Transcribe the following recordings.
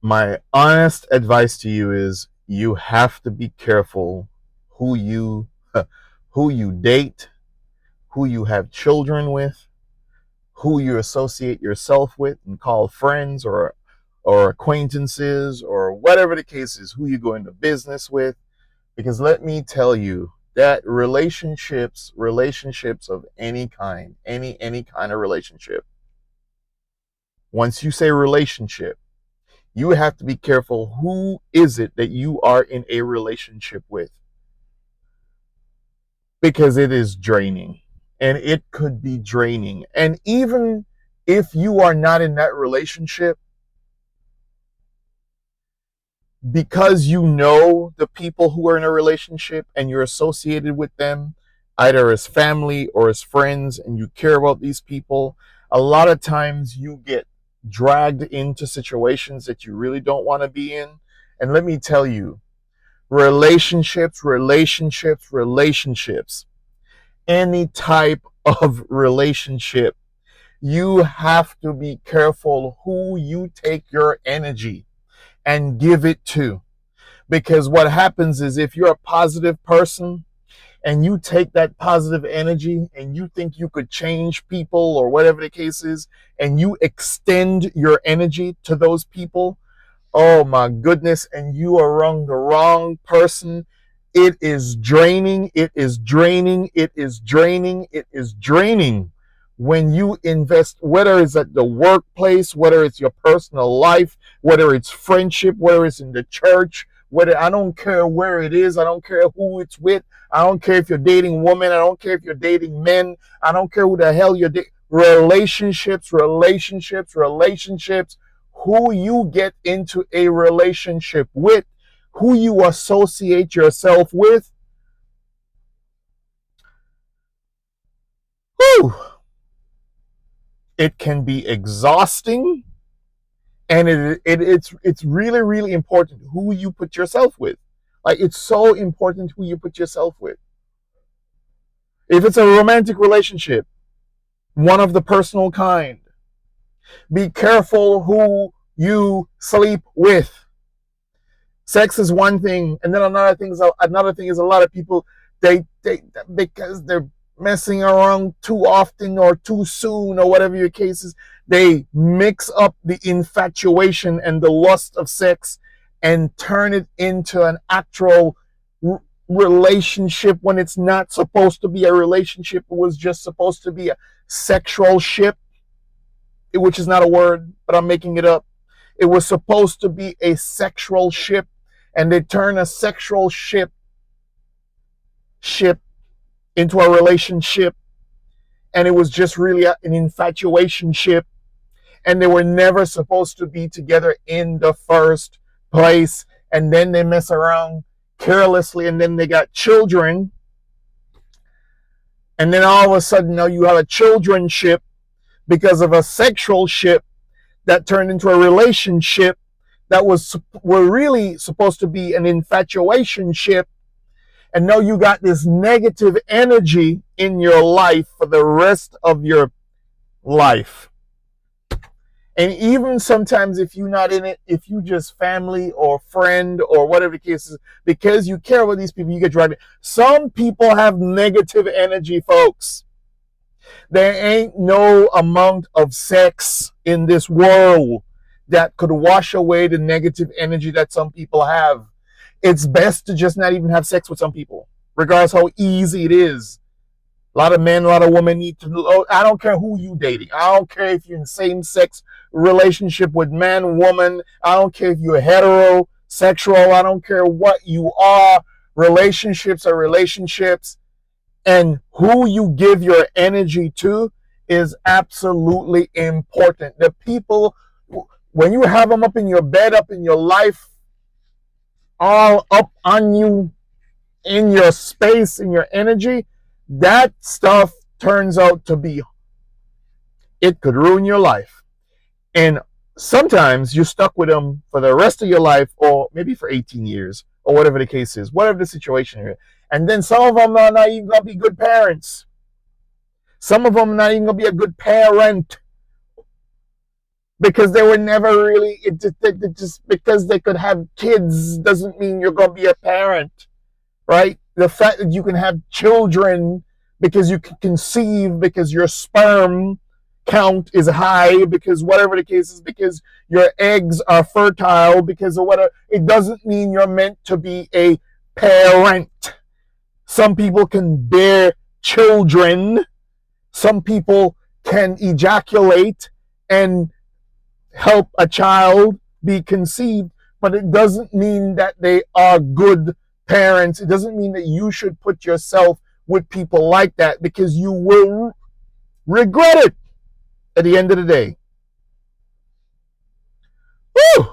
My honest advice to you is you have to be careful who you who you date, who you have children with, who you associate yourself with and call friends or acquaintances or whatever the case is, who you go into business with. Because let me tell you that relationships of any kind, any kind of relationship, once you say relationship, you have to be careful who is it that you are in a relationship with, because it is draining, and it could be draining. And even if you are not in that relationship, because you know the people who are in a relationship and you're associated with them either as family or as friends, and you care about these people, a lot of times you get dragged into situations that you really don't want to be in. And let me tell you, relationships, any type of relationship, you have to be careful who you take your energy and give it to. Because what happens is, if you're a positive person and you take that positive energy and you think you could change people or whatever the case is, and you extend your energy to those people, oh my goodness, and you are wrong, the wrong person. It is draining. It is draining. It is draining. It is draining when you invest, whether it's at the workplace, whether it's your personal life, whether it's friendship, whether it's in the church, whether, I don't care where it is. I don't care who it's with. I don't care if you're dating women. I don't care if you're dating men. I don't care who the hell you're dating. Relationships, who you get into a relationship with, who you associate yourself with. Whew, it can be exhausting, and it's really, really important who you put yourself with. Like, it's so important who you put yourself with. If it's a romantic relationship, one of the personal kind, be careful who you sleep with. Sex is one thing, and then another thing is a lot of people, they because they're messing around too often or too soon or whatever your case is, they mix up the infatuation and the lust of sex and turn it into an actual relationship, when it's not supposed to be a relationship. It was just supposed to be a sexual ship, which is not a word, but I'm making it up. It was supposed to be a sexual ship, and they turn a sexual ship into a relationship, and it was just really an infatuation ship, and they were never supposed to be together in the first place. And then they mess around carelessly, and then they got children, and then all of a sudden now you have a children ship because of a sexual ship that turned into a relationship that were really supposed to be an infatuation ship. And now you got this negative energy in your life for the rest of your life. And even sometimes, if you're not in it, if you just family or friend or whatever the case is, because you care about these people, you get dragged in. Some people have negative energy, folks. There ain't no amount of sex in this world that could wash away the negative energy that some people have. It's best to just not even have sex with some people, regardless how easy it is. A lot of men, a lot of women need to know. I don't care who you dating. I don't care if you're in same-sex relationship with man, woman. I don't care if you're heterosexual. I don't care what you are. Relationships are relationships. And who you give your energy to is absolutely important. The people, when you have them up in your bed, up in your life, all up on you, in your space, in your energy, that stuff turns out to be, it could ruin your life. And sometimes you're stuck with them for the rest of your life, or maybe for 18 years, or whatever the case is, whatever the situation is. And then some of them are not even going to be good parents. Some of them are not even going to be a good parent. because they were never really, just because they could have kids doesn't mean you're going to be a parent, right? The fact that you can have children because you can conceive, because your sperm count is high, because whatever the case is, because your eggs are fertile, because of whatever, it doesn't mean you're meant to be a parent. Some people can bear children. Some people can ejaculate and help a child be conceived, but it doesn't mean that they are good parents. It doesn't mean that you should put yourself with people like that, because you will regret it at the end of the day. Woo!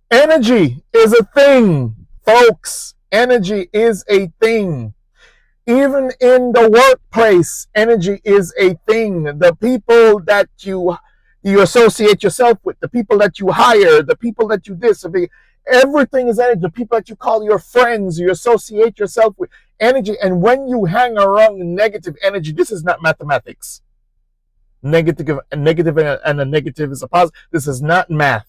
Energy is a thing, folks. Energy is a thing. Even in the workplace, energy is a thing. The people that you associate yourself with, the people that you hire, the people that you everything is energy. The people that you call your friends, you associate yourself with, energy. And when you hang around negative energy, this is not mathematics. Negative and a negative is a positive. This is not math.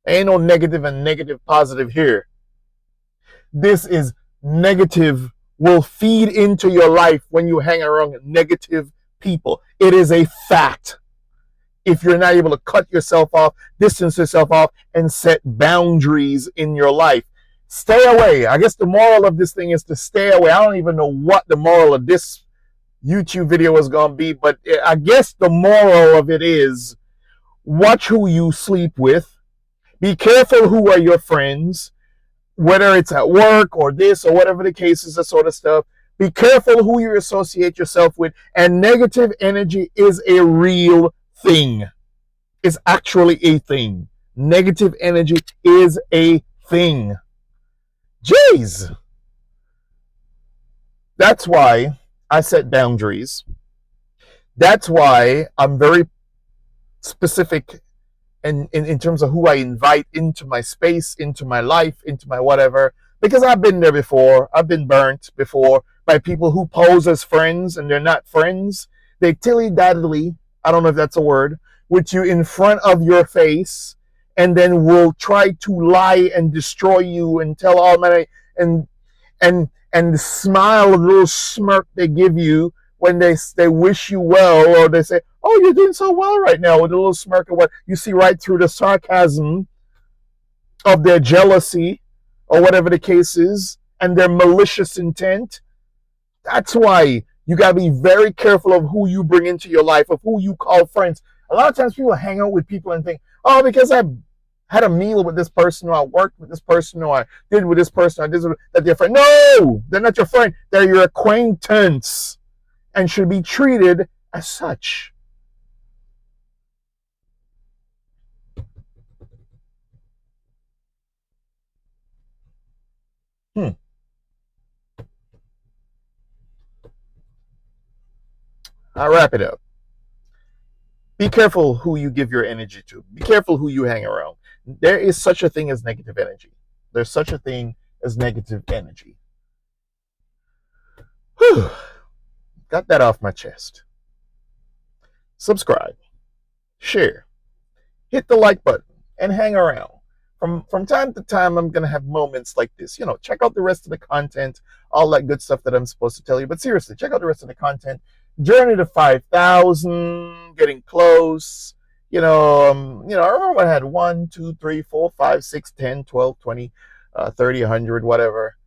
Ain't no negative and negative positive here. This is negative will feed into your life when you hang around negative people. It is a fact. If you're not able to cut yourself off, distance yourself off, and set boundaries in your life, stay away. I guess the moral of this thing is to stay away. I don't even know what the moral of this YouTube video is going to be, but I guess the moral of it is watch who you sleep with. Be careful who are your friends, whether it's at work or this or whatever the case is, that sort of stuff. Be careful who you associate yourself with. And negative energy is a real thing. It's actually a thing. Negative energy is a thing. Jeez. That's why I set boundaries. That's why I'm very specific in terms of who I invite into my space, into my life, into my whatever, because I've been there before. I've been burnt before by people who pose as friends and they're not friends. They tilly-daddly, I don't know if that's a word, with you in front of your face, and then will try to lie and destroy you and tell all my and the smile, the little smirk they give you when they wish you well, or they say, "Oh, you're doing so well right now," with a little smirk, or what you see right through the sarcasm of their jealousy or whatever the case is, and their malicious intent. That's why you got to be very careful of who you bring into your life, of who you call friends. A lot of times people hang out with people and think, "Oh, because I had a meal with this person, or I worked with this person, or I did with this person, or this, that they're friend." No, they're not your friend. They're your acquaintance, and should be treated as such. I'll wrap it up. Be careful who you give your energy to. Be careful who you hang around. There is such a thing as negative energy. There's such a thing as negative energy. Whew. Got that off my chest. Subscribe, share, hit the like button, and hang around. From time to time, I'm gonna have moments like this. Check out the rest of the content, all that good stuff that I'm supposed to tell you. But seriously, check out the rest of the content. Journey to 5,000, getting close. I remember when I had 1, 2, 3, 4, 5, 6, 10, 12, 20, 30, 100, whatever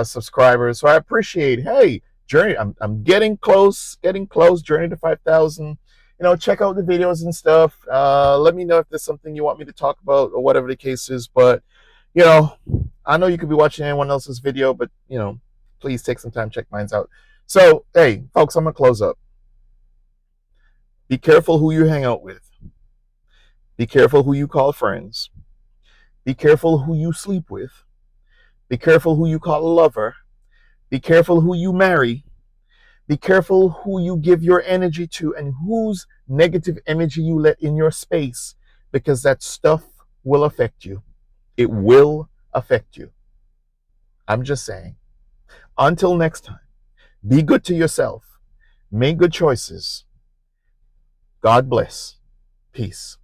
subscribers. So I appreciate. Hey, journey. I'm getting close. Journey to 5,000. Check out the videos and stuff. Let me know if there's something you want me to talk about or whatever the case is. But, I know you could be watching anyone else's video, but, please take some time, check mine out. So, hey, folks, I'm going to close up. Be careful who you hang out with. Be careful who you call friends. Be careful who you sleep with. Be careful who you call a lover. Be careful who you marry. Be careful who you give your energy to and whose negative energy you let in your space, because that stuff will affect you. It will affect you. I'm just saying. Until next time, be good to yourself. Make good choices. God bless. Peace.